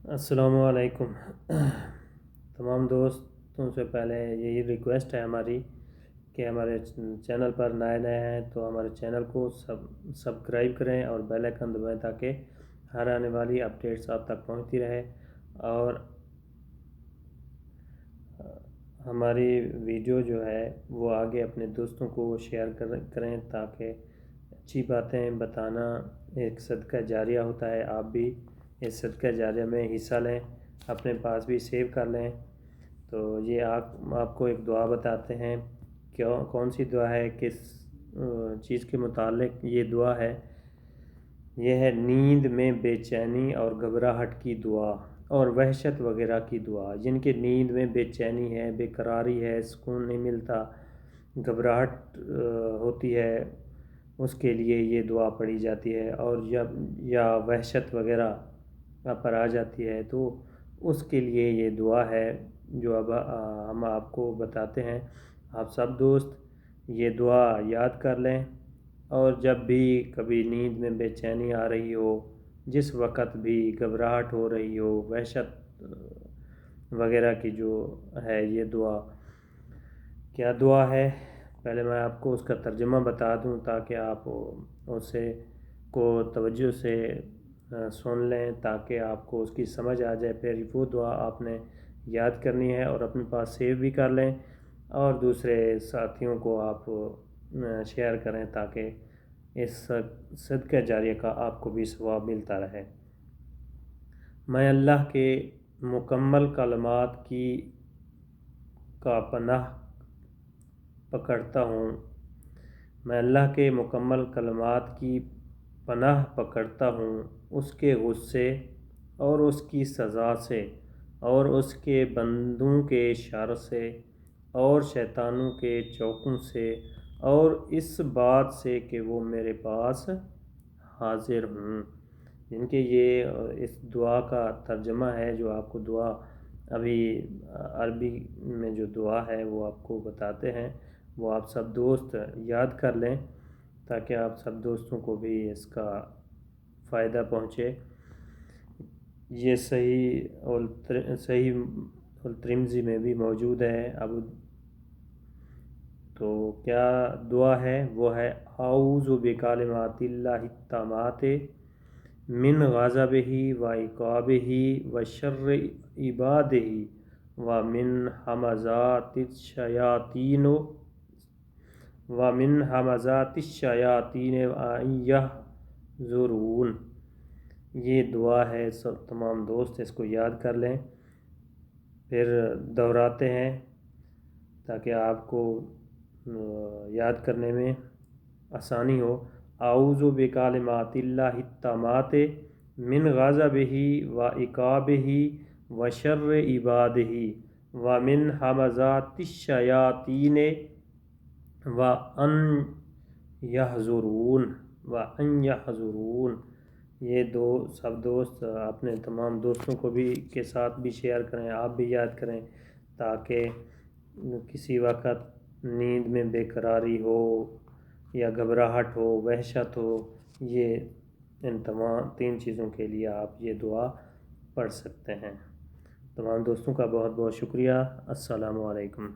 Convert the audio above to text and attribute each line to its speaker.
Speaker 1: السلام علیکم۔ تمام دوستوں سے پہلے یہی ریکویسٹ ہے ہماری کہ ہمارے چینل پر نئے ہیں تو ہمارے چینل کو سبسکرائب کریں اور بیل آئکن دبائیں تاکہ ہر آنے والی اپڈیٹس آپ تک پہنچتی رہے، اور ہماری ویڈیو جو ہے وہ آگے اپنے دوستوں کو شیئر کریں تاکہ اچھی باتیں بتانا ایک صدقہ جاریہ ہوتا ہے۔ آپ بھی اس صدقہ جاریہ میں حصہ لیں، اپنے پاس بھی سیو کر لیں۔ تو یہ آپ کو ایک دعا بتاتے ہیں، کون سی دعا ہے، کس چیز کے متعلق یہ دعا ہے۔ یہ ہے نیند میں بے چینی اور گھبراہٹ کی دعا اور وحشت وغیرہ کی دعا۔ جن کے نیند میں بے چینی ہے، بے قراری ہے، سکون نہیں ملتا، گھبراہٹ ہوتی ہے، اس کے لیے یہ دعا پڑھی جاتی ہے۔ اور جب یا وحشت وغیرہ پر آ جاتی ہے تو اس کے لیے یہ دعا ہے جو اب ہم آپ کو بتاتے ہیں۔ آپ سب دوست یہ دعا یاد کر لیں، اور جب بھی کبھی نیند میں بے چینی آ رہی ہو، جس وقت بھی گھبراہٹ ہو رہی ہو، وحشت وغیرہ کی جو ہے، یہ دعا کیا دعا ہے، پہلے میں آپ کو اس کا ترجمہ بتا دوں تاکہ آپ اسے کو توجہ سے سن لیں، تاکہ آپ کو اس کی سمجھ آ جائے۔ پھر وہ دعا آپ نے یاد کرنی ہے اور اپنے پاس سیو بھی کر لیں، اور دوسرے ساتھیوں کو آپ شیئر کریں تاکہ اس صدقہ جاریہ کا آپ کو بھی ثواب ملتا رہے۔ میں اللہ کے مکمل کلمات کا پناہ پکڑتا ہوں۔ میں اللہ کے مکمل کلمات کی پناہ پکڑتا ہوں، اس کے غصے اور اس کی سزا سے، اور اس کے بندوں کے شر سے، اور شیطانوں کے چوکوں سے، اور اس بات سے کہ وہ میرے پاس حاضر ہوں۔ جن کے یہ اس دعا کا ترجمہ ہے، جو آپ کو دعا ابھی عربی میں جو دعا ہے وہ آپ کو بتاتے ہیں، وہ آپ سب دوست یاد کر لیں تاکہ آپ سب دوستوں کو بھی اس کا فائدہ پہنچے۔ یہ صحیح الترمذی میں بھی موجود ہے۔ اب تو کیا دعا ہے؟ وہ ہے اعوذ بکلمات اللہ التامات من غضبہ و عقابہ و شر عبادہ و من ہمزات الشیاطین ان یحضرون۔ یہ دعا ہے، سب تمام دوست اس کو یاد کر لیں، پھر دہراتے ہیں تاکہ آپ کو یاد کرنے میں آسانی ہو۔ اعوذ بکلمات اللہ التامات من غضبہ و عقابہ و شر عبادہ و من ہمزات الشیاطین وان یحضرون۔ یہ سب دوست اپنے تمام دوستوں کو بھی کے ساتھ بھی شیئر کریں، آپ بھی یاد کریں تاکہ کسی وقت نیند میں بے قراری ہو یا گھبراہٹ ہو، وحشت ہو، یہ ان تمام 3 چیزوں کے لیے آپ یہ دعا پڑھ سکتے ہیں۔ تمام دوستوں کا بہت بہت شکریہ۔ السلام علیکم۔